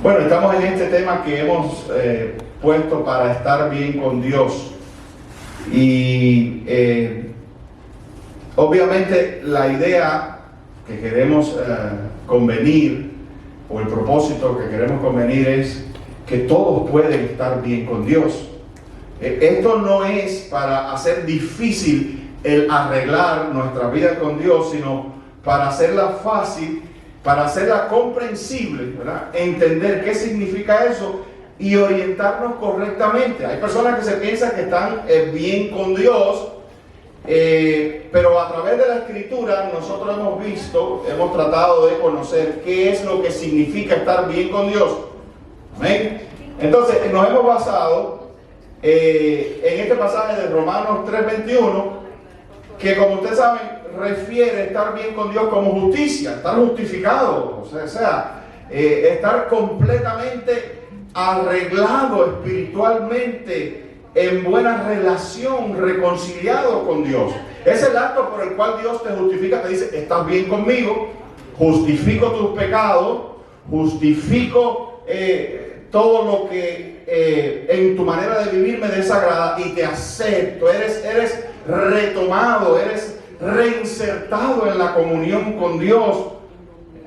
Bueno, estamos en este tema que hemos puesto para estar bien con Dios. Y obviamente la idea que queremos convenir, o el propósito que queremos convenir, es que todos pueden estar bien con Dios. Esto no es para hacer difícil el arreglar nuestra vida con Dios, sino para hacerla fácil, para hacerla comprensible, ¿verdad? Entender qué significa eso y orientarnos correctamente. Hay personas que se piensan que están bien con Dios, pero a través de la Escritura nosotros hemos tratado de conocer qué es lo que significa estar bien con Dios. ¿Amén? Entonces nos hemos basado en este pasaje de Romanos 3:21, que, como ustedes saben, refiere estar bien con Dios como justicia, estar justificado, o sea, estar completamente arreglado espiritualmente, en buena relación, reconciliado con Dios. Es el acto por el cual Dios te justifica, te dice: estás bien conmigo, justifico tus pecados, justifico todo lo que en tu manera de vivir me desagrada, y te acepto. Eres retomado, eres reinsertado en la comunión con Dios.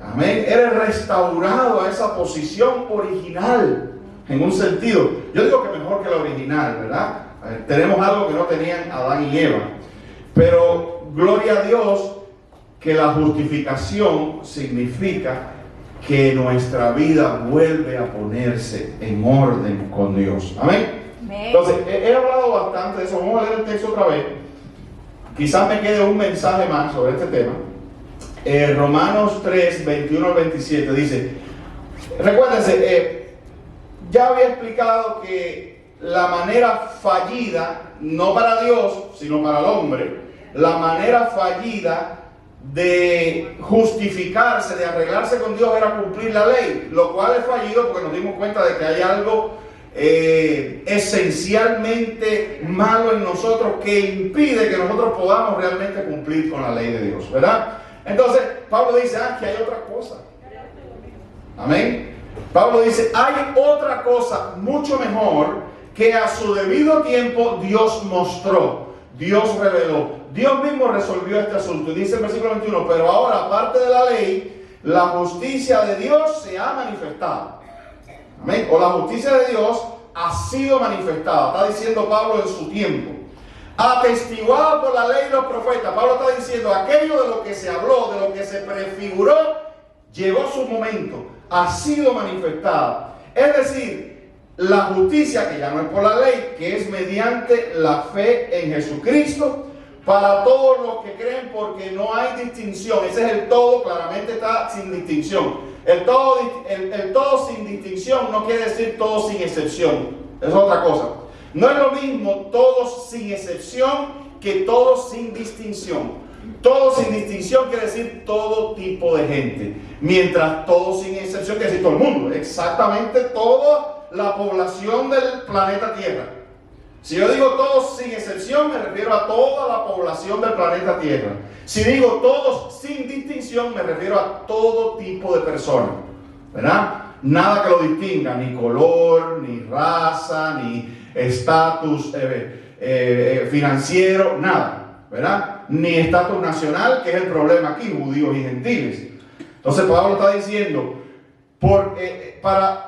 Amén. Eres restaurado a esa posición original, en un sentido. Yo digo que mejor que la original, ¿verdad? Tenemos algo que no tenían Adán y Eva. Pero gloria a Dios que la justificación significa que nuestra vida vuelve a ponerse en orden con Dios. Amén. Entonces, he hablado bastante de eso. Vamos a leer el texto otra vez. Quizás me quede un mensaje más sobre este tema. Romanos 3, 21 al 27 dice: recuérdense, ya había explicado que la manera fallida, no para Dios, sino para el hombre, la manera fallida de justificarse, de arreglarse con Dios, era cumplir la ley, lo cual es fallido porque nos dimos cuenta de que hay algo esencialmente malo en nosotros que impide que nosotros podamos realmente cumplir con la ley de Dios, ¿verdad? Entonces Pablo dice que hay otra cosa. Amén. Pablo dice: hay otra cosa mucho mejor que a su debido tiempo Dios mostró, Dios reveló, Dios mismo resolvió este asunto. Y dice el versículo 21: pero ahora, aparte de la ley, la justicia de Dios se ha manifestado. Amén. O la justicia de Dios ha sido manifestada. Está diciendo Pablo en su tiempo. Atestiguada por la ley y los profetas. Pablo está diciendo: aquello de lo que se habló, de lo que se prefiguró, llegó su momento. Ha sido manifestada. Es decir, la justicia, que ya no es por la ley, que es mediante la fe en Jesucristo, para todos los que creen, porque no hay distinción. Ese es el todo, claramente está sin distinción. El todo sin distinción no quiere decir todo sin excepción. Es otra cosa. No es lo mismo todos sin excepción que todos sin distinción. Todo sin distinción quiere decir todo tipo de gente. Mientras todo sin excepción quiere decir todo el mundo. Exactamente toda la población del planeta Tierra. Si yo digo todos sin excepción, me refiero a toda la población del planeta Tierra. Si digo todos sin distinción, me refiero a todo tipo de personas, ¿verdad? Nada que lo distinga, ni color, ni raza, ni estatus financiero, nada, ¿verdad? Ni estatus nacional, que es el problema aquí, judíos y gentiles. Entonces Pablo está diciendo: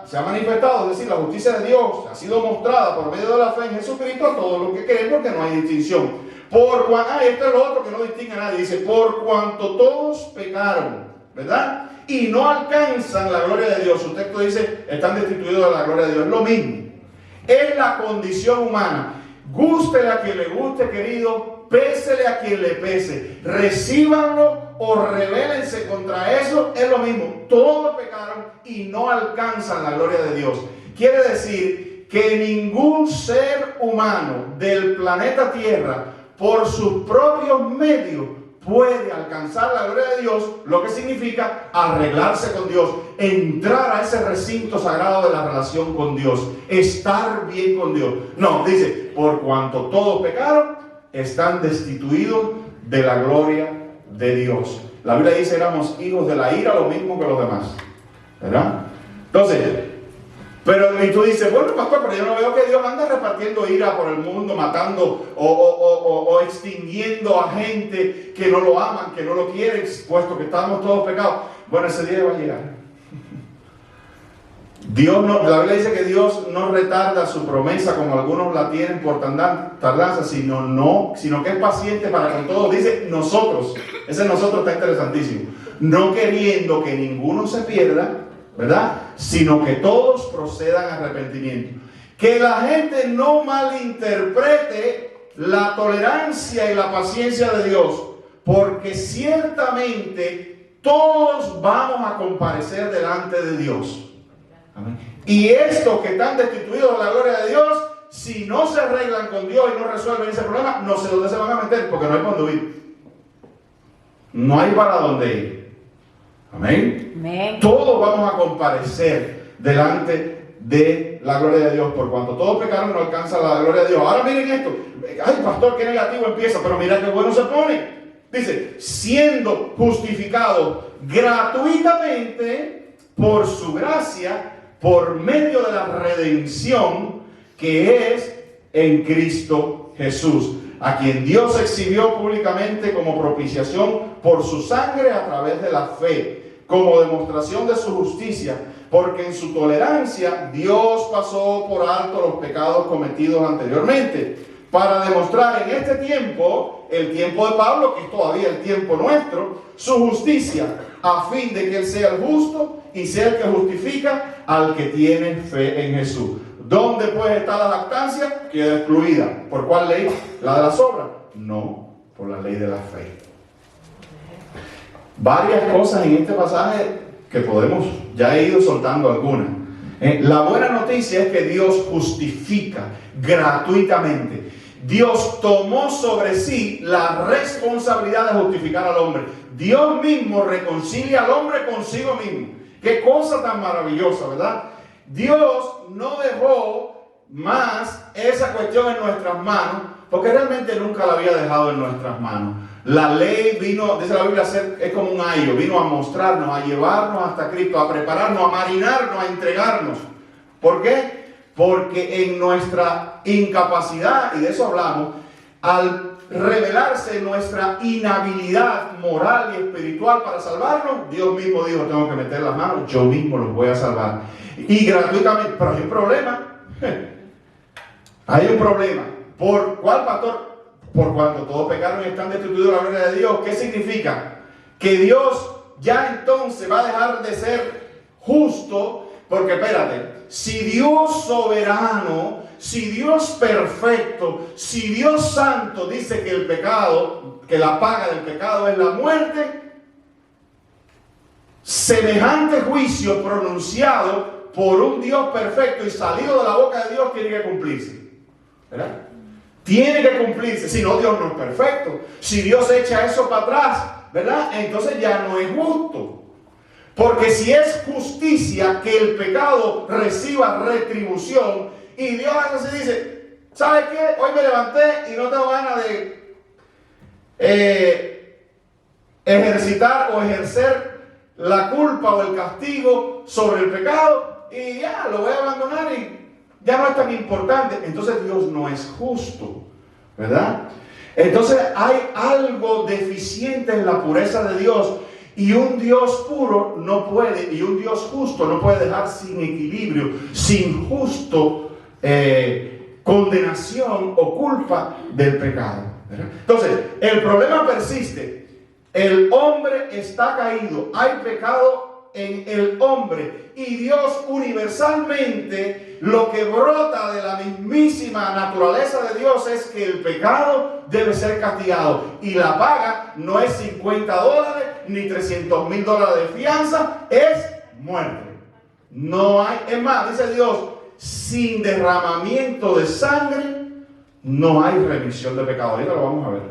se ha manifestado, es decir, la justicia de Dios ha sido mostrada por medio de la fe en Jesucristo a todos los que creen, porque no hay distinción. Esto es lo otro que no distingue a nadie. Dice: por cuanto todos pecaron, ¿verdad? Y no alcanzan la gloria de Dios. Su texto dice: están destituidos de la gloria de Dios. Es lo mismo. Es la condición humana. Gústele a quien le guste, querido. Pésele a quien le pese. Recíbanlo o rebélense contra eso. Es lo mismo. Todos pecaron y no alcanzan la gloria de Dios. Quiere decir que ningún ser humano del planeta Tierra, por sus propios medios, puede alcanzar la gloria de Dios, lo que significa arreglarse con Dios, entrar a ese recinto sagrado de la relación con Dios, estar bien con Dios. No, dice: por cuanto todos pecaron, están destituidos de la gloria de Dios. La Biblia dice: éramos hijos de la ira, lo mismo que los demás, ¿verdad? Entonces, Pero y tú dices, bueno, pastor, pero yo no veo que Dios anda repartiendo ira por el mundo, matando o extinguiendo a gente que no lo aman, que no lo quieren, puesto que estamos todos pecados. Bueno, ese día va a llegar. Dios no, la Biblia dice que Dios no retarda su promesa como algunos la tienen por tardanza, sino que es paciente para con todos. Dice nosotros, ese nosotros está interesantísimo, no queriendo que ninguno se pierda, ¿verdad? Sino que todos procedan a arrepentimiento. Que la gente no malinterprete la tolerancia y la paciencia de Dios, porque ciertamente todos vamos a comparecer delante de Dios. Amén. Y estos que están destituidos de la gloria de Dios, si no se arreglan con Dios y no resuelven ese problema, no sé dónde se van a meter, porque no hay para dónde ir. No hay para dónde ir. Amén. Amén. Todos vamos a comparecer delante de la gloria de Dios, por cuanto todos pecaron no alcanza la gloria de Dios. Ahora miren esto. Ay, pastor, qué negativo empieza, pero mira qué bueno se pone. Dice, siendo justificado gratuitamente por su gracia, por medio de la redención que es en Cristo Jesús, a quien Dios exhibió públicamente como propiciación por su sangre a través de la fe, como demostración de su justicia, porque en su tolerancia Dios pasó por alto los pecados cometidos anteriormente, para demostrar en este tiempo, el tiempo de Pablo, que es todavía el tiempo nuestro, su justicia, a fin de que Él sea el justo y sea el que justifica al que tiene fe en Jesús. ¿Dónde pues está la jactancia? Queda excluida. ¿Por cuál ley? ¿La de las obras? No, por la ley de la fe. Varias cosas en este pasaje que podemos, ya he ido soltando algunas. La buena noticia es que Dios justifica gratuitamente. Dios tomó sobre sí la responsabilidad de justificar al hombre. Dios mismo reconcilia al hombre consigo mismo. Qué cosa tan maravillosa, ¿verdad? Dios no dejó más esa cuestión en nuestras manos, porque realmente nunca la había dejado en nuestras manos. La ley vino, dice la Biblia, es como un ayo, vino a mostrarnos, a llevarnos hasta Cristo, a prepararnos, a marinarnos, a entregarnos. ¿Por qué? Porque en nuestra incapacidad, y de eso hablamos, al revelarse nuestra inhabilidad moral y espiritual para salvarnos, Dios mismo dijo, tengo que meter las manos, yo mismo los voy a salvar. Y gratuitamente, pero hay un problema. Hay un problema. ¿Por cuál, pastor? Por cuanto todos pecaron y están destituidos de la gloria de Dios. ¿Qué significa? Que Dios ya entonces va a dejar de ser justo, porque espérate, si Dios soberano, si Dios perfecto, si Dios santo dice que el pecado, que la paga del pecado es la muerte, semejante juicio pronunciado por un Dios perfecto y salido de la boca de Dios tiene que cumplirse, ¿verdad? Tiene que cumplirse, si no Dios no es perfecto. Si Dios echa eso para atrás, ¿verdad? Entonces ya no es justo. Porque si es justicia que el pecado reciba retribución, y Dios así dice, ¿sabes qué? Hoy me levanté y no tengo ganas de ejercitar o ejercer la culpa o el castigo sobre el pecado, y ya lo voy a abandonar y ya no es tan importante. Entonces Dios no es justo, ¿verdad? Entonces hay algo deficiente en la pureza de Dios, y un Dios puro no puede, y un Dios justo no puede dejar sin equilibrio, sin justo condenación o culpa del pecado, ¿verdad? Entonces el problema persiste. El hombre está caído, hay pecado en el hombre, y Dios universalmente, lo que brota de la mismísima naturaleza de Dios es que el pecado debe ser castigado, y la paga no es $50 ni $300,000 de fianza, es muerte. No hay, es más, dice Dios, sin derramamiento de sangre no hay remisión de pecado. Ahorita lo vamos a ver.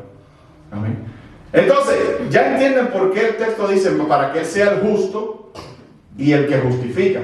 Amén. Entonces, ya entienden por qué el texto dice, para que Él sea el justo y el que justifica.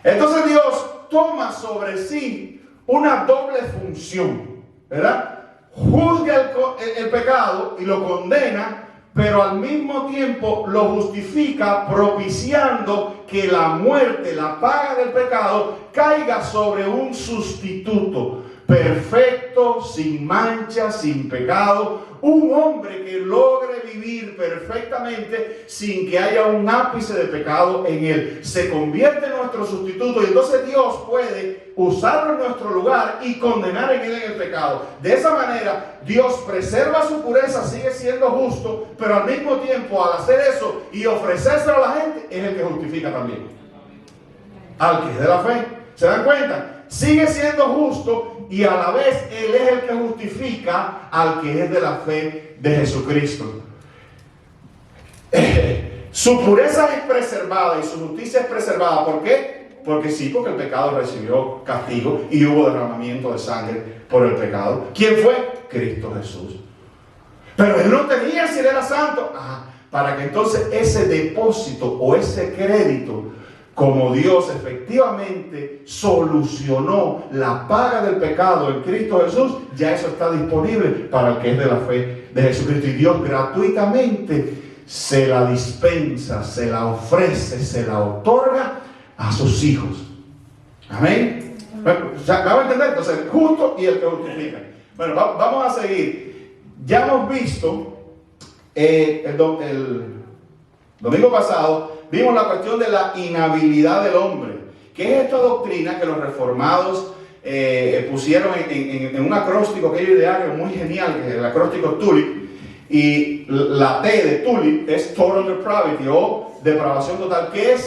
Entonces Dios toma sobre sí una doble función, ¿verdad? Juzga el pecado y lo condena, pero al mismo tiempo lo justifica propiciando que la muerte, la paga del pecado, caiga sobre un sustituto perfecto, sin mancha, sin pecado, un hombre que logre vivir perfectamente sin que haya un ápice de pecado en él. Se convierte en nuestro sustituto y entonces Dios puede usarlo en nuestro lugar y condenar en él en el pecado. De esa manera Dios preserva su pureza, sigue siendo justo, pero al mismo tiempo al hacer eso y ofrecérselo a la gente, es el que justifica también al que es de la fe. ¿Se dan cuenta? Sigue siendo justo y a la vez Él es el que justifica al que es de la fe de Jesucristo. Su pureza es preservada y su justicia es preservada. ¿Por qué? Porque sí, porque el pecado recibió castigo y hubo derramamiento de sangre por el pecado. ¿Quién fue? Cristo Jesús. Pero Él no tenía si Él era santo. Para que entonces ese depósito o ese crédito, como Dios efectivamente solucionó la paga del pecado en Cristo Jesús, ya eso está disponible para el que es de la fe de Jesucristo. Y Dios gratuitamente se la dispensa, se la ofrece, se la otorga a sus hijos. Amén. Bueno, vamos a entender entonces el justo y el que justifica. Bueno, vamos a seguir. Ya hemos visto el domingo pasado. Vimos la cuestión de la inhabilidad del hombre, que es esta doctrina que los reformados pusieron en un acróstico que ellos idearon muy genial, que es el acróstico TULIP, y la T de TULIP es Total Depravity o depravación total, que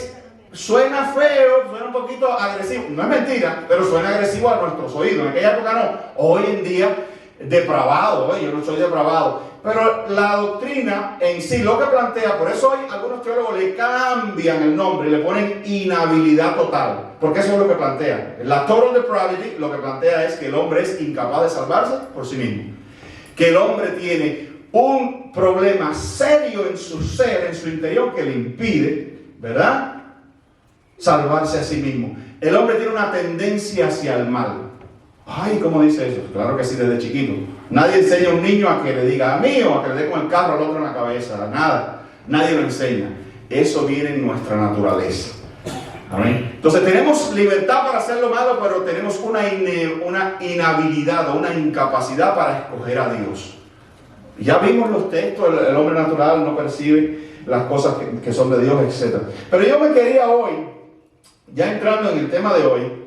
suena feo, suena un poquito agresivo, no es mentira, pero suena agresivo a nuestros oídos. En aquella época no, hoy en día depravado, yo no soy depravado. Pero la doctrina en sí lo que plantea, por eso hoy algunos teólogos le cambian el nombre y le ponen inhabilidad total, porque eso es lo que plantea. La total depravity lo que plantea es que el hombre es incapaz de salvarse por sí mismo, que el hombre tiene un problema serio en su ser, en su interior, que le impide, ¿verdad?, salvarse a sí mismo. El hombre tiene una tendencia hacia el mal. Ay, ¿cómo dice eso? Claro que sí, desde chiquito. Nadie enseña a un niño a que le diga a mí o a que le dé con el carro al otro en la cabeza. Nada. Nadie lo enseña. Eso viene en nuestra naturaleza. Amén. Entonces tenemos libertad para hacer lo malo, pero tenemos una inhabilidad o una incapacidad para escoger a Dios. Ya vimos los textos, el hombre natural no percibe las cosas que son de Dios, etc. Pero yo me quería hoy, ya entrando en el tema de hoy,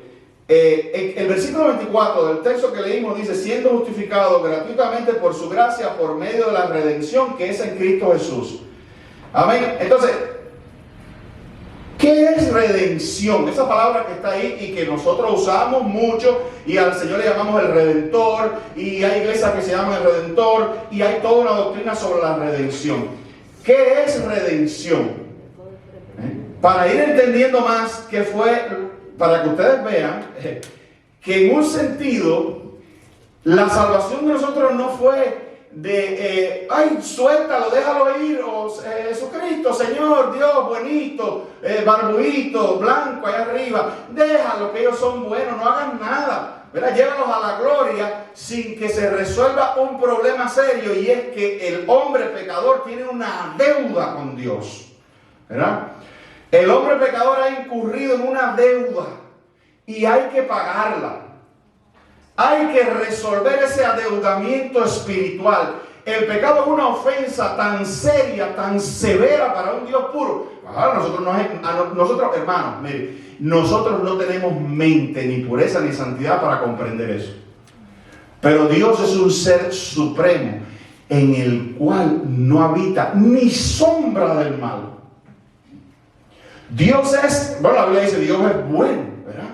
el versículo 24 del texto que leímos dice: siendo justificado gratuitamente por su gracia por medio de la redención que es en Cristo Jesús. Amén. Entonces, ¿qué es redención? Esa palabra que está ahí y que nosotros usamos mucho y al Señor le llamamos el Redentor, y hay iglesias que se llaman el Redentor, y hay toda una doctrina sobre la redención. ¿Qué es redención? Para ir entendiendo más qué fue, para que ustedes vean que en un sentido la salvación de nosotros no fue de ay, suéltalo, déjalo ir, o Jesucristo, Señor, Dios, buenito, barbuito, blanco allá arriba, déjalo, que ellos son buenos, no hagan nada, ¿verdad? Llévalos a la gloria sin que se resuelva un problema serio, y es que el hombre pecador tiene una deuda con Dios, ¿verdad? El hombre pecador ha incurrido en una deuda y hay que pagarla. Hay que resolver ese adeudamiento espiritual. El pecado es una ofensa tan seria, tan severa para un Dios puro. Ahora nosotros hermanos, mire, nosotros no tenemos mente, ni pureza, ni santidad para comprender eso. Pero Dios es un ser supremo en el cual no habita ni sombra del mal. Dios es, bueno, la Biblia dice, Dios es bueno, ¿verdad?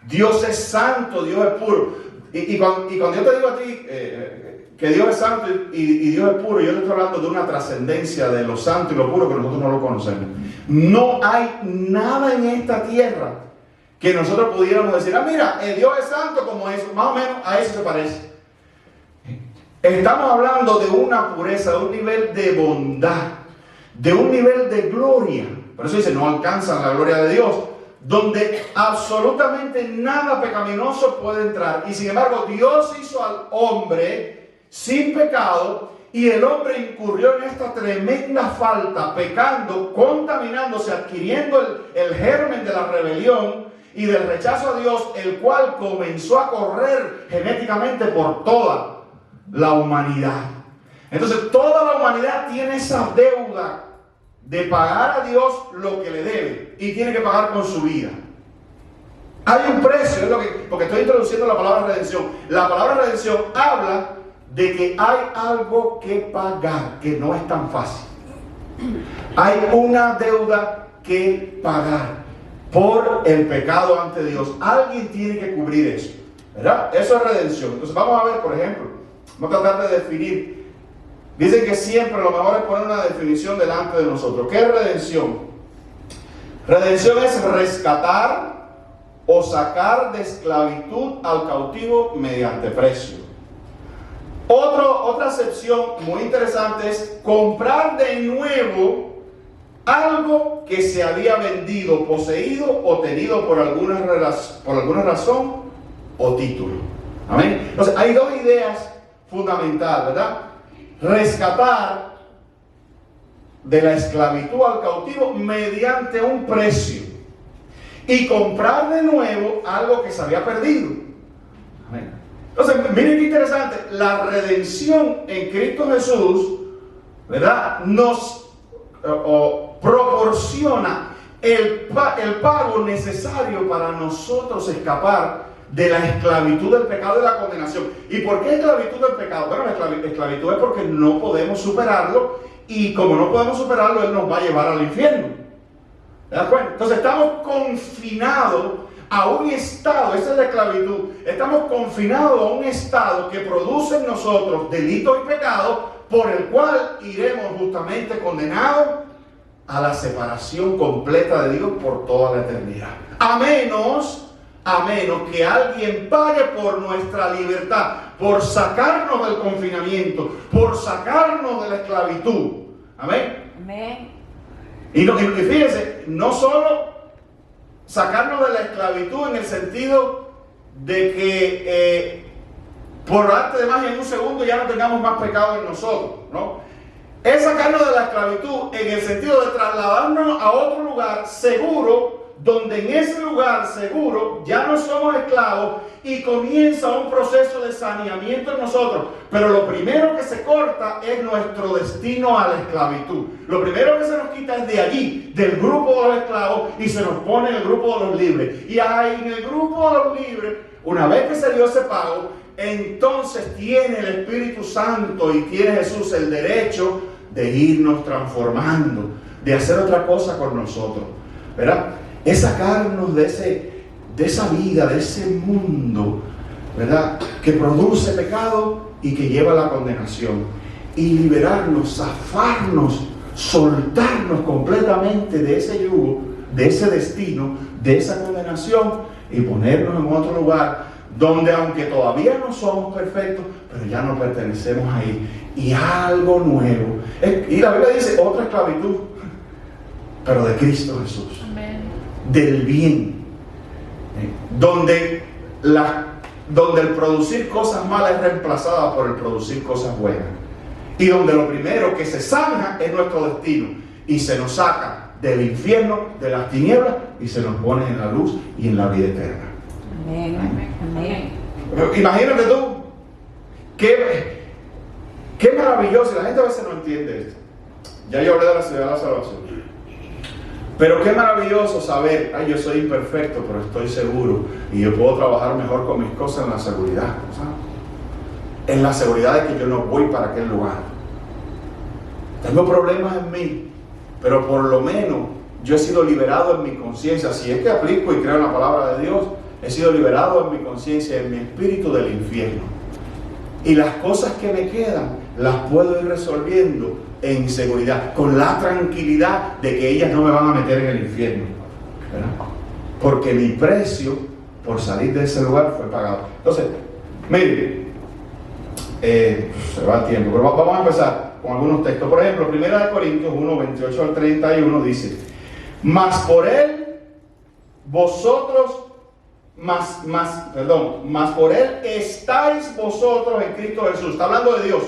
Dios es santo, Dios es puro. Y cuando yo te digo a ti que Dios es santo y Dios es puro, yo te estoy hablando de una trascendencia de lo santo y lo puro que nosotros no lo conocemos. No hay nada en esta tierra que nosotros pudiéramos decir, mira, Dios es santo como eso, más o menos a eso se parece. Estamos hablando de una pureza, de un nivel de bondad, de un nivel de gloria. Por eso dice, no alcanzan la gloria de Dios, donde absolutamente nada pecaminoso puede entrar. Y sin embargo, Dios hizo al hombre sin pecado y el hombre incurrió en esta tremenda falta, pecando, contaminándose, adquiriendo el germen de la rebelión y del rechazo a Dios, el cual comenzó a correr genéticamente por toda la humanidad. Entonces toda la humanidad tiene esa deuda de pagar a Dios lo que le debe y tiene que pagar con su vida. Hay un precio, porque estoy introduciendo la palabra redención. La palabra redención habla de que hay algo que pagar, que no es tan fácil. Hay una deuda que pagar por el pecado ante Dios. Alguien tiene que cubrir eso, ¿verdad? Eso es redención. Entonces vamos a ver, por ejemplo, vamos a tratar de definir. Dicen que siempre lo mejor es poner una definición delante de nosotros. ¿Qué es redención? Redención es rescatar o sacar de esclavitud al cautivo mediante precio. Otra acepción muy interesante es comprar de nuevo algo que se había vendido, poseído o tenido por alguna razón o título. Amén. Entonces hay dos ideas fundamentales, ¿verdad? Rescatar de la esclavitud al cautivo mediante un precio y comprar de nuevo algo que se había perdido. Amén. Entonces, miren qué interesante, la redención en Cristo Jesús, ¿verdad? Nos proporciona el pago necesario para nosotros escapar de la esclavitud del pecado y la condenación. ¿Y por qué esclavitud del pecado? Bueno, la esclavitud es porque no podemos superarlo, y como no podemos superarlo, Él nos va a llevar al infierno. ¿Te das cuenta? Entonces estamos confinados a un estado, esa es la esclavitud, estamos confinados a un estado que produce en nosotros delitos y pecados, por el cual iremos justamente condenados a la separación completa de Dios por toda la eternidad. A menos que alguien pague por nuestra libertad, por sacarnos del confinamiento, por sacarnos de la esclavitud. Amén. Amén. Y fíjense, no solo sacarnos de la esclavitud en el sentido de que por arte de magia en un segundo ya no tengamos más pecado en nosotros, ¿no? Es sacarnos de la esclavitud en el sentido de trasladarnos a otro lugar seguro, donde en ese lugar seguro ya no somos esclavos y comienza un proceso de saneamiento en nosotros. Pero lo primero que se corta es nuestro destino a la esclavitud. Lo primero que se nos quita es de allí, del grupo de los esclavos, y se nos pone en el grupo de los libres. Y ahí en el grupo de los libres, una vez que se dio ese pago, entonces tiene el Espíritu Santo y tiene Jesús el derecho de irnos transformando, de hacer otra cosa con nosotros, ¿verdad? Es sacarnos de esa vida, de ese mundo, ¿verdad?, que produce pecado y que lleva a la condenación, y liberarnos, zafarnos, soltarnos completamente de ese yugo, de ese destino, de esa condenación, y ponernos en otro lugar donde, aunque todavía no somos perfectos, pero ya no pertenecemos ahí, y algo nuevo. Y la Biblia dice otra esclavitud, pero de Cristo Jesús. Amén. Del bien, donde el producir cosas malas es reemplazada por el producir cosas buenas, y donde lo primero que se zanja es nuestro destino y se nos saca del infierno, de las tinieblas, y se nos pone en la luz y en la vida eterna. Amén. Amén. Imagínate tú qué maravilloso. La gente a veces no entiende esto. Ya yo hablé de la ciudad de la salvación. Pero qué maravilloso saber, yo soy imperfecto, pero estoy seguro, y yo puedo trabajar mejor con mis cosas en la seguridad, ¿sabes? En la seguridad de que yo no voy para aquel lugar. Tengo problemas en mí, pero por lo menos yo he sido liberado en mi conciencia. Si es que aplico y creo en la palabra de Dios, he sido liberado en mi conciencia, en mi espíritu del infierno. Y las cosas que me quedan las puedo ir resolviendo en seguridad, con la tranquilidad de que ellas no me van a meter en el infierno, ¿verdad? Porque mi precio por salir de ese lugar fue pagado. Entonces, miren, se va el tiempo, pero vamos a empezar con algunos textos. Por ejemplo, 1 Corintios 1, 28 al 31 dice: mas por él por él estáis vosotros en Cristo Jesús. Está hablando de Dios,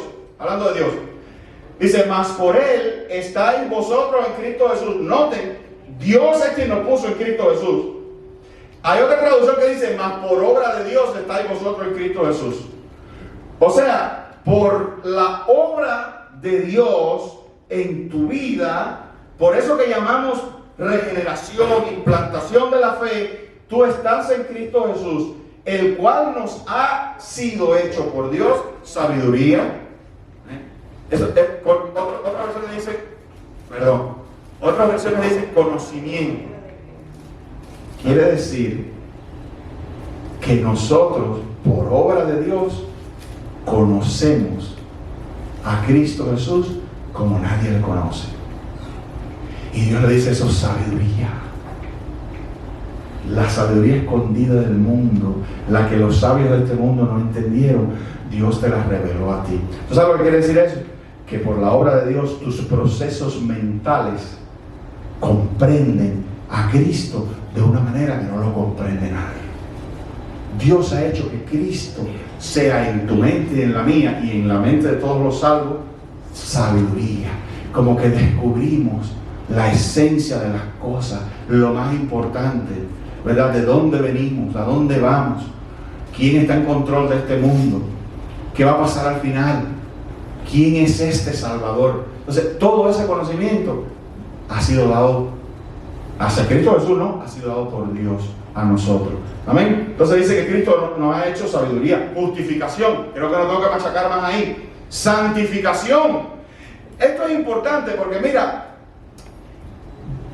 Dice, mas por Él estáis vosotros en Cristo Jesús. Noten, Dios es quien nos puso en Cristo Jesús. Hay otra traducción que dice, mas por obra de Dios estáis vosotros en Cristo Jesús. O sea, por la obra de Dios en tu vida, por eso que llamamos regeneración, implantación de la fe, tú estás en Cristo Jesús, el cual nos ha sido hecho por Dios sabiduría. Otras versiones dicen conocimiento. Quiere decir que nosotros, por obra de Dios, conocemos a Cristo Jesús como nadie le conoce. Y Dios le dice, eso es sabiduría. La sabiduría escondida del mundo, la que los sabios de este mundo no entendieron, Dios te la reveló a ti. ¿Tú sabes lo que quiere decir eso? Que por la obra de Dios tus procesos mentales comprenden a Cristo de una manera que no lo comprende nadie. Dios ha hecho que Cristo sea en tu mente y en la mía y en la mente de todos los salvos sabiduría. Como que descubrimos la esencia de las cosas, lo más importante, ¿verdad? De dónde venimos, a dónde vamos, quién está en control de este mundo, qué va a pasar al final, quién es este Salvador. Entonces, todo ese conocimiento ha sido dado hacia Cristo Jesús, ¿no? Ha sido dado por Dios a nosotros. Amén. Entonces dice que Cristo nos ha hecho sabiduría, justificación. Creo que no tengo que machacar más ahí. Santificación. Esto es importante porque mira,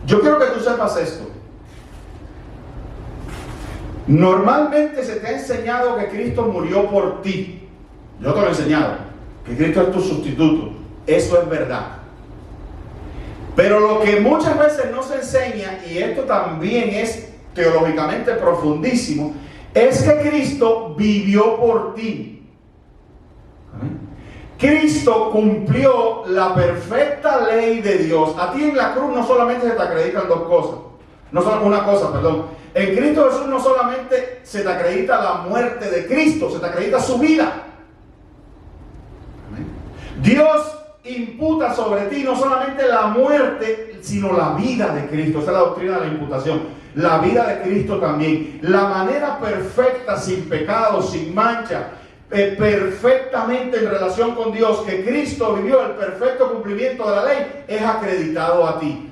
yo quiero que tú sepas esto. Normalmente se te ha enseñado que Cristo murió por ti. Yo te lo he enseñado, que Cristo es tu sustituto. Eso es verdad. Pero lo que muchas veces no se enseña, y esto también es teológicamente profundísimo, es que Cristo vivió por ti. ¿Amén? Cristo cumplió la perfecta ley de Dios. A ti en la cruz no solamente se te acreditan dos cosas, no solo una cosa, perdón. En Cristo Jesús no solamente se te acredita la muerte de Cristo, se te acredita su vida. ¿Amén? Dios imputa sobre ti no solamente la muerte, sino la vida de Cristo. Esa es la doctrina de la imputación. La vida de Cristo también. La manera perfecta, sin pecado, sin mancha, perfectamente en relación con Dios, que Cristo vivió, el perfecto cumplimiento de la ley, es acreditado a ti.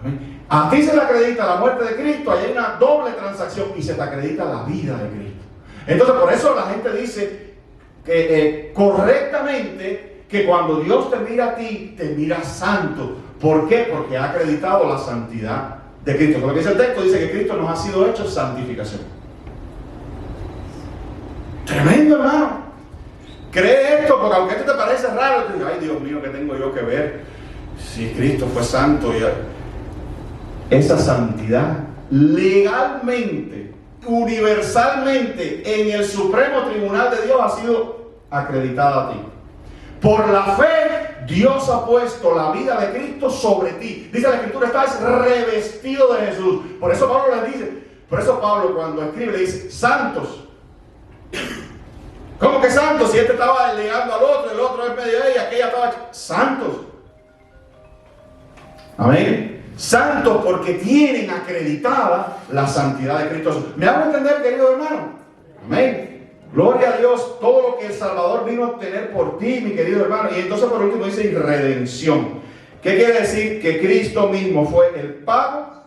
¿Amén? A ti se le acredita la muerte de Cristo, hay una doble transacción y se te acredita la vida de Cristo. Entonces, por eso la gente dice que correctamente que cuando Dios te mira a ti, te mira santo. ¿Por qué? Porque ha acreditado la santidad de Cristo. Porque dice el texto, dice que Cristo nos ha sido hecho santificación. Tremendo, hermano. Cree esto, porque aunque esto te parece raro, te dices, ay Dios mío, ¿qué tengo yo que ver? Si Cristo fue santo. Esa santidad legalmente, universalmente, en el Supremo Tribunal de Dios ha sido acreditada a ti. Por la fe, Dios ha puesto la vida de Cristo sobre ti. Dice la Escritura, estás revestido de Jesús. Por eso Pablo cuando escribe le dice, santos. ¿Cómo que santos? Si este estaba ligando al otro, el otro es medio de ella, aquella estaba... Santos. Amén. Santos porque tienen acreditada la santidad de Cristo Jesús. ¿Me hago entender, querido hermano? Amén. Gloria a Dios, todo lo que el Salvador vino a obtener por ti, mi querido hermano. Y entonces por último dice redención. ¿Qué quiere decir? Que Cristo mismo fue el pago.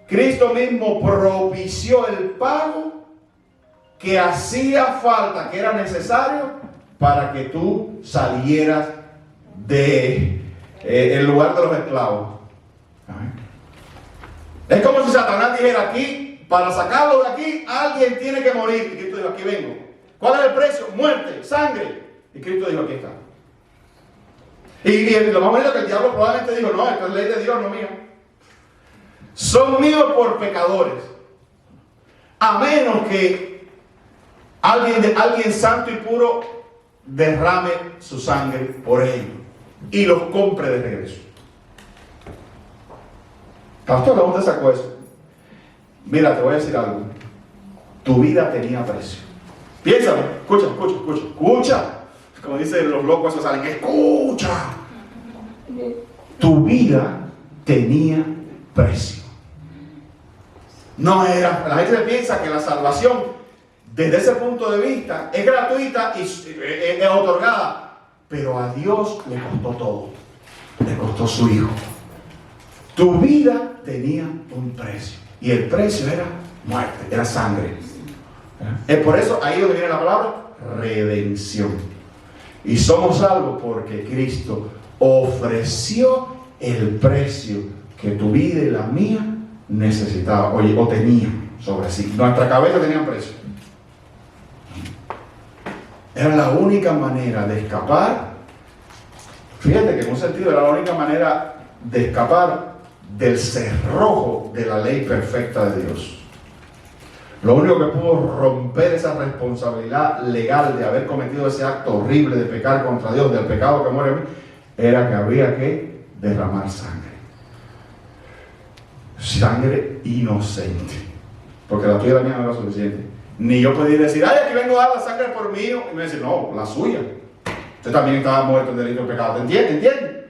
Cristo mismo propició el pago que hacía falta, que era necesario para que tú salieras de el lugar de los esclavos. Amén. Es como si Satanás dijera aquí, para sacarlo de aquí, alguien tiene que morir. Y Cristo dijo, aquí vengo. ¿Cuál es el precio? Muerte, sangre. Y Cristo dijo, aquí está. Y lo más bonito es que el diablo probablemente dijo, no, esto es ley de Dios, no mía. Son míos por pecadores. A menos que alguien santo y puro derrame su sangre por ellos y los compre de regreso. Pastor, ¿dónde sacó eso? Mira, te voy a decir algo. Tu vida tenía precio. Piénsalo, escucha. como dicen los locos, esos salen, escucha. Tu vida tenía precio. No era, la gente piensa que la salvación, desde ese punto de vista, es gratuita y es otorgada, pero a Dios le costó todo. Le costó su hijo. Tu vida tenía un precio, y el precio era muerte, era sangre. Es por eso ahí donde viene la palabra redención. Y somos salvos porque Cristo ofreció el precio que tu vida y la mía necesitaba, oye, o tenía sobre sí. Nuestra cabeza tenía precio. Era la única manera de escapar. Fíjate que en un sentido era la única manera de escapar del cerrojo de la ley perfecta de Dios. Lo único que pudo romper esa responsabilidad legal de haber cometido ese acto horrible de pecar contra Dios, del pecado que muere en mí, era que había que derramar sangre. Sangre inocente. Porque la tuya y la mía no era suficiente. Ni yo podía decir, ay, aquí vengo a dar la sangre por mí. Y me decía, no, la suya. Usted también estaba muerto en delito de pecado. ¿Te entiende? ¿Entiende?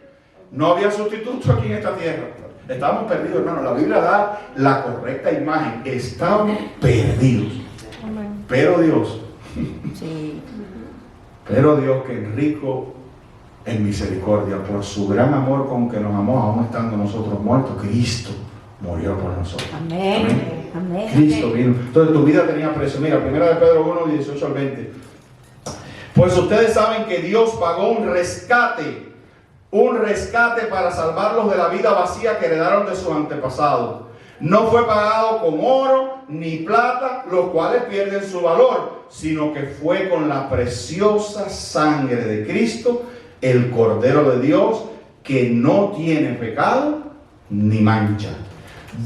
No había sustituto aquí en esta tierra. Estábamos perdidos, hermano. La Biblia da la correcta imagen. Estábamos perdidos. Pero Dios, pero Dios, que es rico en misericordia, por su gran amor con que nos amó, aún estando nosotros muertos, Cristo murió por nosotros. Amén. Amén. Cristo vino. Entonces tu vida tenía precio. Mira, 1 Pedro 1, 18 al 20. Pues ustedes saben que Dios pagó un rescate para salvarlos de la vida vacía que heredaron de sus antepasados. No fue pagado con oro ni plata, los cuales pierden su valor, sino que fue con la preciosa sangre de Cristo, el Cordero de Dios, que no tiene pecado ni mancha.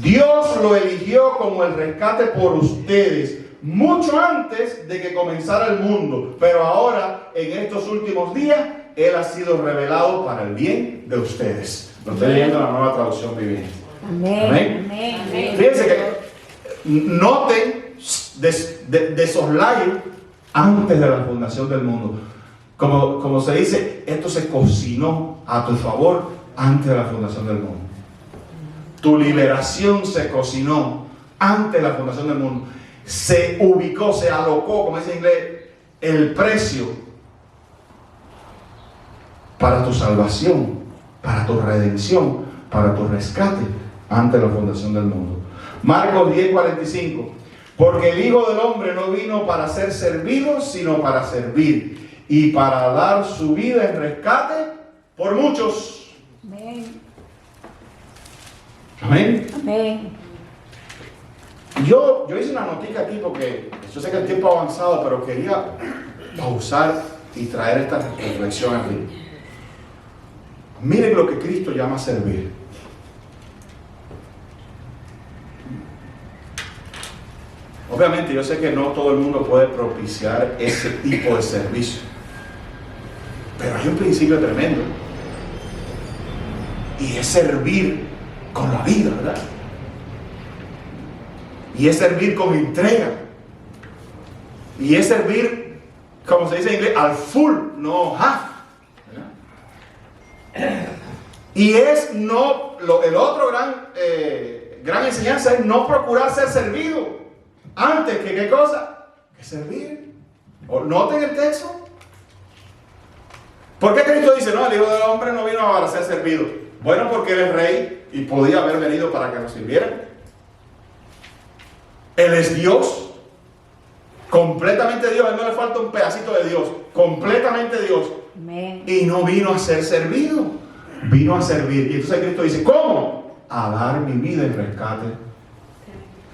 Dios lo eligió como el rescate por ustedes mucho antes de que comenzara el mundo, pero ahora, en estos últimos días, Él ha sido revelado para el bien de ustedes. Lo estoy leyendo en la Nueva Traducción Viviente. Amén. Amén. Amén. Fíjense que noten de soslayo antes de la fundación del mundo. Como se dice, esto se cocinó a tu favor antes de la fundación del mundo. Tu liberación se cocinó antes de la fundación del mundo. Se ubicó, se alocó, como dice en inglés, el precio para tu salvación, para tu redención, para tu rescate antes de la fundación del mundo. Marcos 10:45. Porque el Hijo del Hombre no vino para ser servido, sino para servir y para dar su vida en rescate por muchos. Amén. Amén. Amén. Yo hice una notica aquí porque yo sé que el tiempo ha avanzado, pero quería pausar y traer esta reflexión aquí. Miren lo que Cristo llama servir. Obviamente yo sé que no todo el mundo puede propiciar ese tipo de servicio, pero hay un principio tremendo, y es servir con la vida, ¿verdad? Y es servir con entrega, y es servir, como se dice en inglés, al full, no half, ¿verdad? Y es no, el otro gran enseñanza es no procurar ser servido antes que ¿qué cosa? Que servir. Noten el texto. ¿Por qué Cristo dice, no, el Hijo del Hombre no vino para ser servido? Bueno, porque Él es rey y podía haber venido para que nos sirvieran. Él es Dios, completamente Dios. A Él no le falta un pedacito de Dios, completamente Dios. Amén. Y no vino a ser servido, vino a servir. Y entonces Cristo dice, ¿cómo? A dar mi vida en rescate.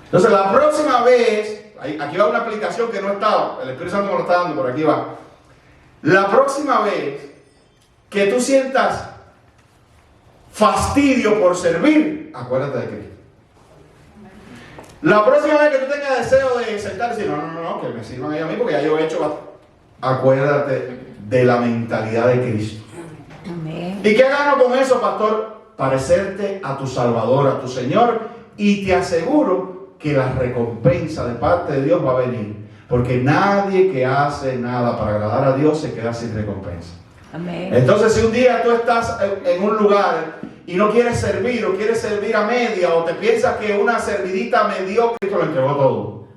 Entonces la próxima vez, aquí va una aplicación que no estaba, el Espíritu Santo me lo está dando, por aquí va. La próxima vez que tú sientas fastidio por servir, acuérdate de Cristo. La próxima vez que tú tengas deseo de sentarte y decir, no, que me sirvan ellos a mí porque ya yo he hecho, acuérdate de la mentalidad de Cristo. Amén. ¿Y qué gano con eso, pastor? Parecerte a tu Salvador, a tu Señor, y te aseguro que la recompensa de parte de Dios va a venir. Porque nadie que hace nada para agradar a Dios se queda sin recompensa. Amén. Entonces, si un día tú estás en un lugar y no quieres servir o quieres servir a media o te piensas que una servidita mediocre, Cristo lo entregó todo.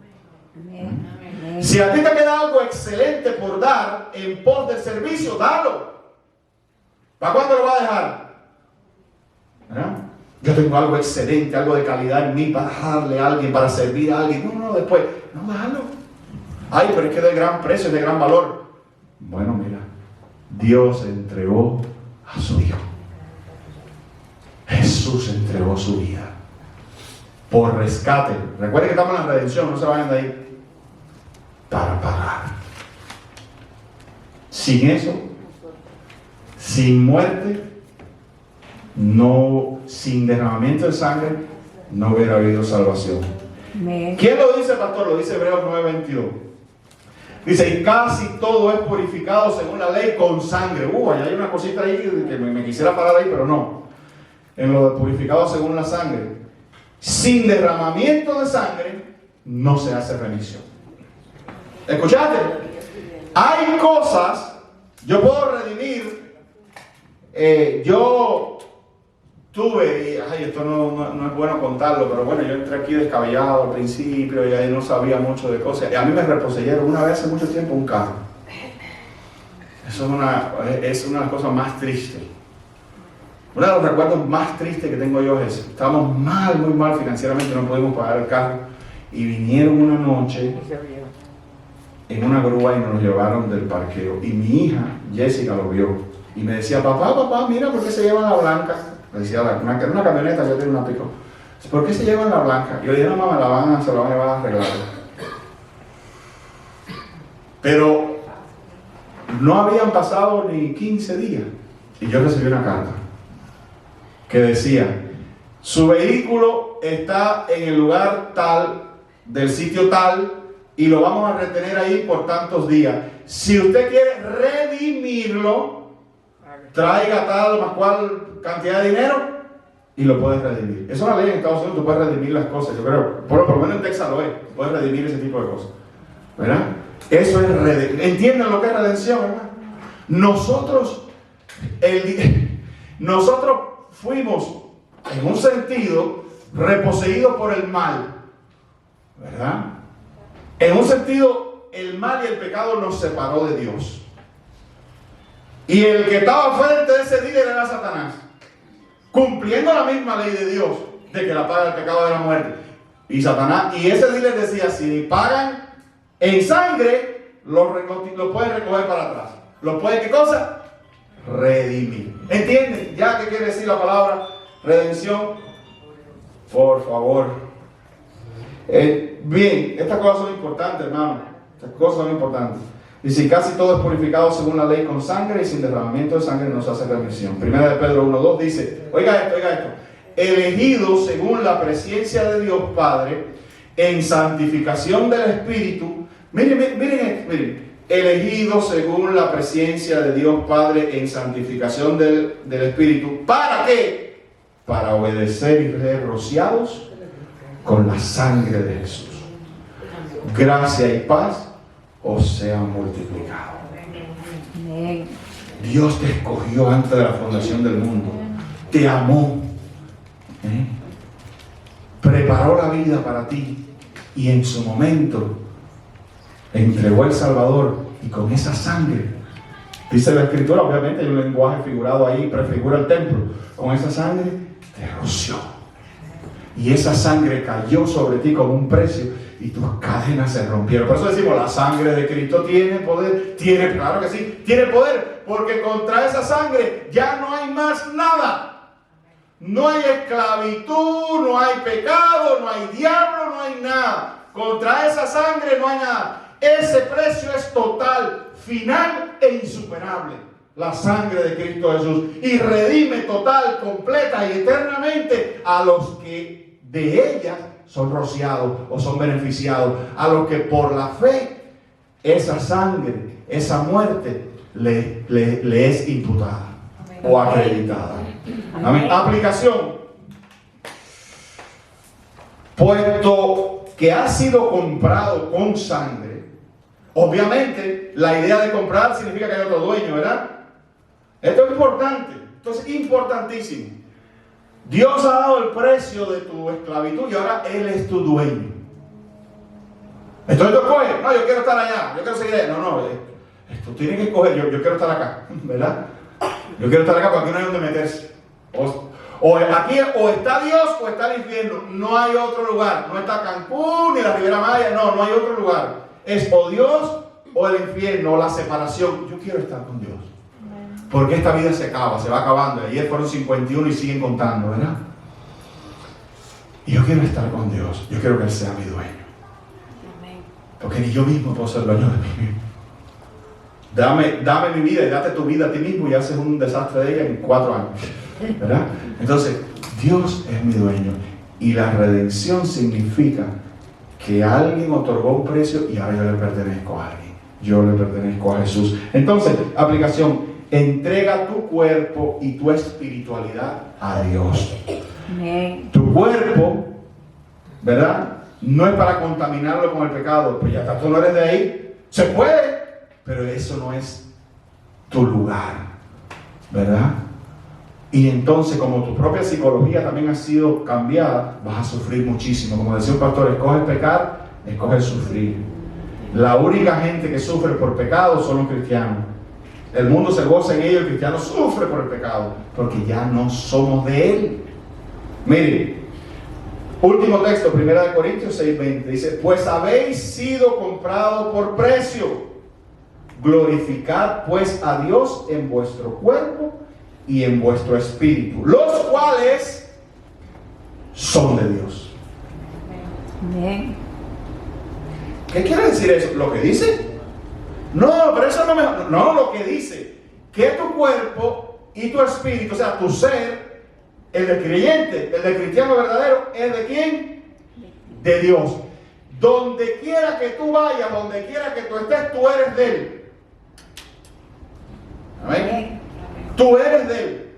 Amén. Amén. Si a ti te queda algo excelente por dar en pos del servicio, dalo. ¿Para cuándo lo vas a dejar? ¿Verdad? Yo tengo algo excelente, algo de calidad en mí para darle a alguien, para servir a alguien. No, después, no, déjalo. Ay, pero es que es de gran precio, es de gran valor. Bueno, mira, Dios entregó a su Hijo. Jesús entregó su vida por rescate. Recuerden que estamos en la redención, no se vayan de ahí. Para pagar. Sin eso, sin muerte, no, sin derramamiento de sangre, no hubiera habido salvación. Amén. ¿Quién lo dice, pastor? Lo dice Hebreos 9:22. Dice, y casi todo es purificado según la ley con sangre. Allá hay una cosita ahí que me quisiera parar ahí, pero no. En lo de purificado según la sangre. Sin derramamiento de sangre, no se hace remisión. ¿Escuchaste? Hay cosas, yo puedo redimir, yo tuve, y esto no es bueno contarlo, pero bueno, yo entré aquí descabellado al principio y ahí no sabía mucho de cosas. Y a mí me reposeyeron una vez hace mucho tiempo un carro. Eso es una de las cosas más tristes. Uno de los recuerdos más tristes que tengo yo es ese. Estábamos muy mal financieramente, no pudimos pagar el carro. Y vinieron una noche en una grúa y nos lo llevaron del parqueo. Y mi hija, Jessica, lo vio. Y me decía, papá, mira por qué se llevan la blanca. Me decía, una camioneta, yo tengo una pico. ¿Por qué se llevan la blanca? Y yo le dije, no, mamá, se la van a llevar a arreglar. Pero no habían pasado ni 15 días. Y yo recibí una carta que decía, su vehículo está en el lugar tal, del sitio tal, y lo vamos a retener ahí por tantos días. Si usted quiere redimirlo, traiga tal más cual cantidad de dinero y lo puedes redimir. Eso es una ley en Estados Unidos, tú puedes redimir las cosas, yo creo. Por lo menos en Texas lo es, puedes redimir ese tipo de cosas. ¿Verdad? Eso es redención. ¿Entienden lo que es redención, hermano? Nosotros fuimos, en un sentido, reposeídos por el mal. ¿Verdad? En un sentido, el mal y el pecado nos separó de Dios. Y el que estaba frente de ese líder era Satanás, cumpliendo la misma ley de Dios, de que la paga el pecado de la muerte. Y Satanás, y ese líder decía, si pagan en sangre, lo pueden recoger para atrás. ¿Lo pueden qué cosa? Redimir. ¿Entienden? ¿Ya qué quiere decir la palabra redención? Por favor. Bien, estas cosas son importantes, hermano. Estas cosas son importantes. Dice, casi todo es purificado según la ley con sangre, y sin derramamiento de sangre no se hace remisión. Primera de Pedro 1:2 dice, oiga esto, elegidos según la presencia de Dios Padre, en santificación del Espíritu. Miren, elegidos según la presencia de Dios Padre, en santificación del Espíritu. ¿Para qué? Para obedecer y ser rociados con la sangre de Jesús. Gracia y paz os sean multiplicados. Amén. Dios te escogió antes de la fundación del mundo. Te amó. Preparó la vida para ti. Y en su momento entregó el Salvador. Y con esa sangre, dice la Escritura, obviamente hay un lenguaje figurado ahí, prefigura el templo. Con esa sangre te roció. Y esa sangre cayó sobre ti como un precio y tus cadenas se rompieron. Por eso decimos, la sangre de Cristo tiene poder. Claro que sí, tiene poder, porque contra esa sangre ya no hay más nada. No hay esclavitud, no hay pecado, no hay diablo, no hay nada. Contra esa sangre no hay nada. Ese precio es total, final e insuperable. La sangre de Cristo Jesús. Y redime total, completa y eternamente a los que de ella son rociados o son beneficiados, a los que por la fe esa sangre, esa muerte le es imputada o acreditada. Amén. Aplicación. Puesto que ha sido comprado con sangre, Obviamente, la idea de comprar significa que hay otro dueño, ¿verdad? Esto es importante, esto es importantísimo. Dios ha dado el precio de tu esclavitud y ahora Él es tu dueño. Entonces tú escoges, no, yo quiero estar allá, yo quiero seguir allá. No, esto tiene que escoger, yo quiero estar acá, ¿verdad? Yo quiero estar acá porque aquí no hay donde meterse. Aquí o está Dios o está el infierno. No hay otro lugar. No está Cancún ni la Riviera Maya. No hay otro lugar. Es o Dios o el infierno o la separación. Yo quiero estar con Dios. Porque esta vida se acaba, se va acabando. Ayer fueron 51 y siguen contando, ¿verdad? Y yo quiero estar con Dios. Yo quiero que Él sea mi dueño. Porque ni yo mismo puedo ser dueño de mí mismo. Dame mi vida y date tu vida a ti mismo y haces un desastre de ella en 4 años. ¿Verdad? Entonces, Dios es mi dueño. Y la redención significa que alguien otorgó un precio y ahora yo le pertenezco a alguien. Yo le pertenezco a Jesús. Entonces, aplicación. Entrega tu cuerpo y tu espiritualidad a Dios. Amén. Tu cuerpo, ¿verdad? No es para contaminarlo con el pecado. Pues ya está, tú no eres de ahí. Se puede, pero eso no es tu lugar, ¿verdad? Y entonces, como tu propia psicología también ha sido cambiada, vas a sufrir muchísimo. Como decía un pastor, escoges pecar, escoges sufrir. La única gente que sufre por pecado son los cristianos. El mundo se goza en ello, el cristiano sufre por el pecado, porque ya no somos de él. Mire, último texto, 1 Corintios 6:20, dice, pues habéis sido comprados por precio. Glorificad pues a Dios en vuestro cuerpo y en vuestro espíritu, los cuales son de Dios. Amén. ¿Qué quiere decir eso? ¿Lo que dice? No, pero eso no me... No, lo que dice, que tu cuerpo y tu espíritu, o sea, tu ser, el del creyente, el del cristiano verdadero, ¿es de quién? De Dios. Donde quiera que tú vayas, donde quiera que tú estés, tú eres de Él. Amén. Tú eres de Él.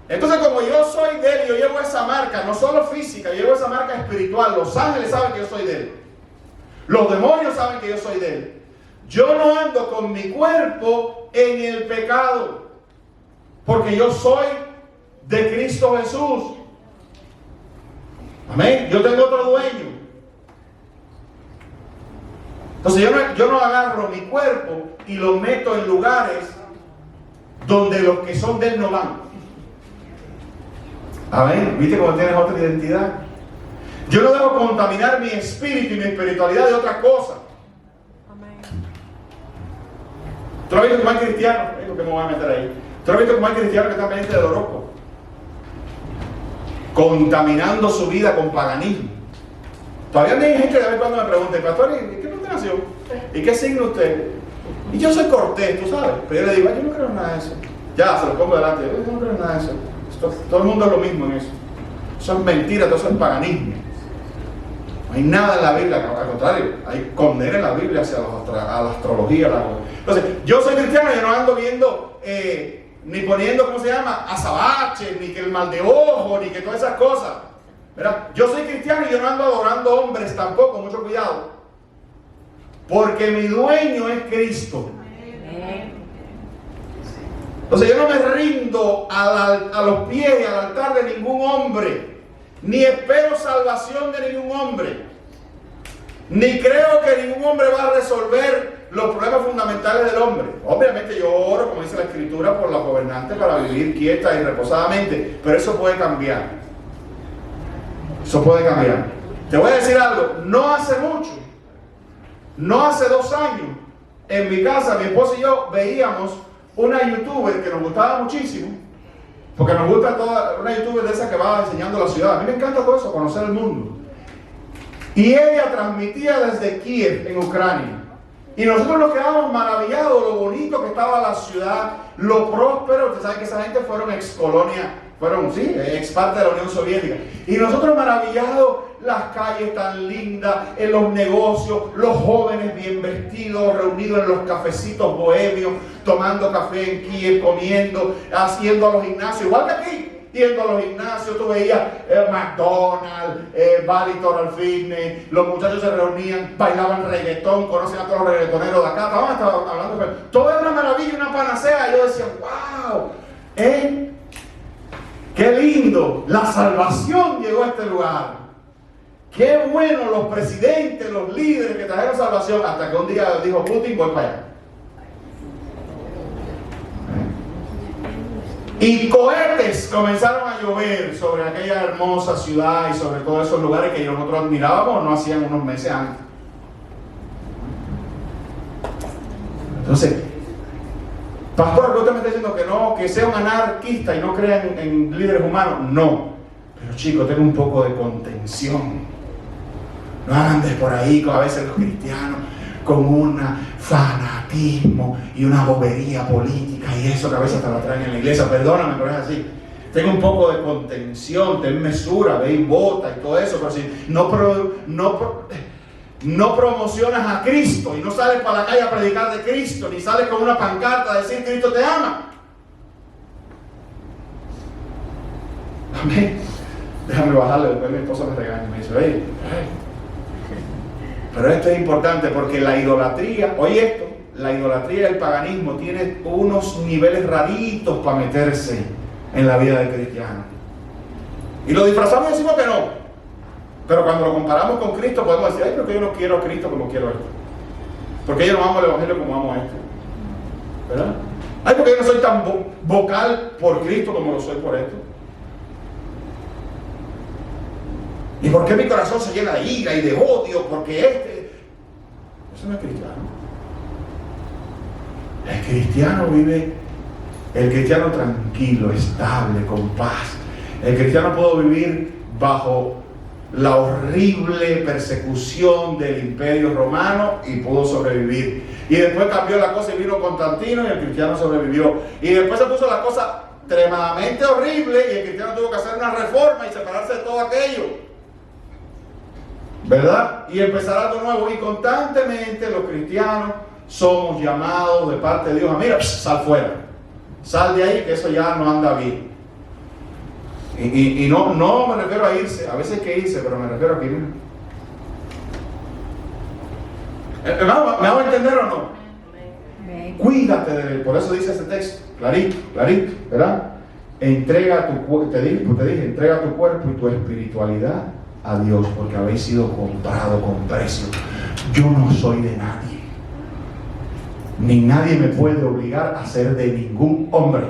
Entonces, como yo soy de Él, yo llevo esa marca, no solo física, yo llevo esa marca espiritual. Los ángeles saben que yo soy de Él. Los demonios saben que yo soy de Él. Yo no ando con mi cuerpo en el pecado, porque yo soy de Cristo Jesús. Amén. Yo tengo otro dueño. Entonces yo no agarro mi cuerpo y lo meto en lugares donde los que son de Él no van. Amén. ¿Viste cómo tienes otra identidad? Yo no debo contaminar mi espíritu y mi espiritualidad de otras cosas. ¿Tú has visto como hay cristianos? ¿Qué me voy a meter ahí? ¿Tú has visto como hay cristianos que están pendientes del horóscopo? Contaminando su vida con paganismo. Todavía hay gente que de vez en cuando me pregunta, pastor, ¿y qué usted nació? ¿Y qué signo usted? Y yo soy cortés, tú sabes. Pero yo le digo, yo no creo en nada de eso. Ya, se lo pongo delante. Yo no creo en nada de eso. Todo el mundo es lo mismo en eso. Eso es mentira, todo eso es paganismo. No hay nada en la Biblia, al contrario, hay condena en la Biblia hacia a la astrología. Entonces, yo soy cristiano y yo no ando viendo, ni poniendo, ¿cómo se llama? Azabaches, ni que el mal de ojo, ni que todas esas cosas. ¿Verdad? Yo soy cristiano y yo no ando adorando hombres tampoco, mucho cuidado. Porque mi dueño es Cristo. Entonces yo no me rindo a los pies y al altar de ningún hombre. Ni espero salvación de ningún hombre. Ni creo que ningún hombre va a resolver los problemas fundamentales del hombre. Obviamente yo oro, como dice la Escritura, por los gobernantes para vivir quieta y reposadamente. Pero eso puede cambiar. Eso puede cambiar. Te voy a decir algo. No hace mucho, no hace 2 años, en mi casa, mi esposa y yo veíamos una youtuber que nos gustaba muchísimo. Porque nos gusta una youtuber de esa que va enseñando la ciudad. A mí me encanta todo eso, conocer el mundo. Y ella transmitía desde Kiev, en Ucrania. Y nosotros nos quedamos maravillados de lo bonito que estaba la ciudad, lo próspero. Ustedes saben que esa gente fueron ex colonia, ex parte de la Unión Soviética. Y nosotros maravillados, las calles tan lindas, en los negocios, los jóvenes bien vestidos, reunidos en los cafecitos bohemios, tomando café en Kiev, comiendo, haciendo a los gimnasios, igual que aquí. yendo a los gimnasios, tú veías McDonald's, Valitor al Fitness, los muchachos se reunían, bailaban reggaetón, conocían a todos los reggaetoneros de acá, estaban hablando, todo era una maravilla, una panacea. Y yo decía, wow, qué lindo, la salvación llegó a este lugar. Qué bueno los presidentes, los líderes que trajeron salvación, hasta que un día dijo Putin, voy para allá. Y cohetes comenzaron a llover sobre aquella hermosa ciudad y sobre todos esos lugares que nosotros admirábamos no hacían unos meses antes. Entonces, pastor, ¿qué usted me está diciendo? Que no, que sea un anarquista y no crea en líderes humanos. No, pero chicos, tenga un poco de contención. No andes por ahí con a veces los cristianos con un fanatismo y una bobería política y eso que a veces te lo traen en la iglesia. Perdóname, pero es así. Ten un poco de contención, ten mesura, ve y vota y todo eso, pero si no promocionas a Cristo y no sales para la calle a predicar de Cristo, ni sales con una pancarta a decir Cristo te ama. Amén. Déjame bajarle, después mi esposa me regaña y me dice, oye, pero esto es importante porque la idolatría, oye esto, la idolatría y el paganismo tienen unos niveles raritos para meterse en la vida del cristiano. Y lo disfrazamos y decimos que no. Pero cuando lo comparamos con Cristo podemos decir, ay, pero que yo no quiero a Cristo como quiero a esto. Porque yo no amo el Evangelio como amo a esto. ¿Verdad? Ay, porque yo no soy tan vocal por Cristo como lo soy por esto. ¿Y por qué mi corazón se llena de ira y de odio? Porque eso no es cristiano. El cristiano vive, el cristiano tranquilo, estable, con paz. El cristiano pudo vivir bajo la horrible persecución del Imperio Romano y pudo sobrevivir. Y después cambió la cosa y vino Constantino y el cristiano sobrevivió. Y después se puso la cosa extremadamente horrible y el cristiano tuvo que hacer una reforma y separarse de todo aquello. ¿Verdad? Y empezar algo nuevo. Y constantemente los cristianos somos llamados de parte de Dios a, mira, sal fuera, sal de ahí que eso ya no anda bien. Y no me refiero a irse, a veces hay que irse, pero me refiero a que ir. ¿Me hago entender o no? Cuídate de él, por eso dice ese texto, clarito, ¿verdad? Entrega te dije, entrega tu cuerpo y tu espiritualidad a Dios, porque habéis sido comprado con precio. Yo no soy de nadie, ni nadie me puede obligar a ser de ningún hombre.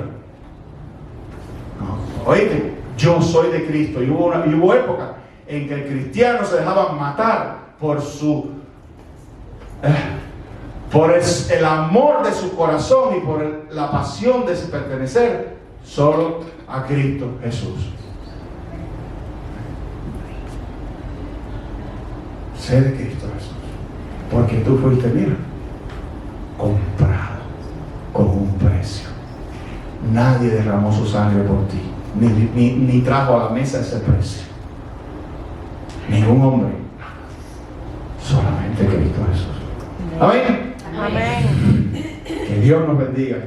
No. Oíste, yo soy de Cristo. Y hubo época en que el cristiano se dejaba matar por el amor de su corazón y por la pasión de pertenecer solo a Cristo Jesús. Sé de Cristo Jesús, porque tú fuiste, mira, comprado con un precio. Nadie derramó su sangre por ti, ni trajo a la mesa ese precio. Ningún hombre, solamente Cristo Jesús. Amén. Amén. Que Dios nos bendiga.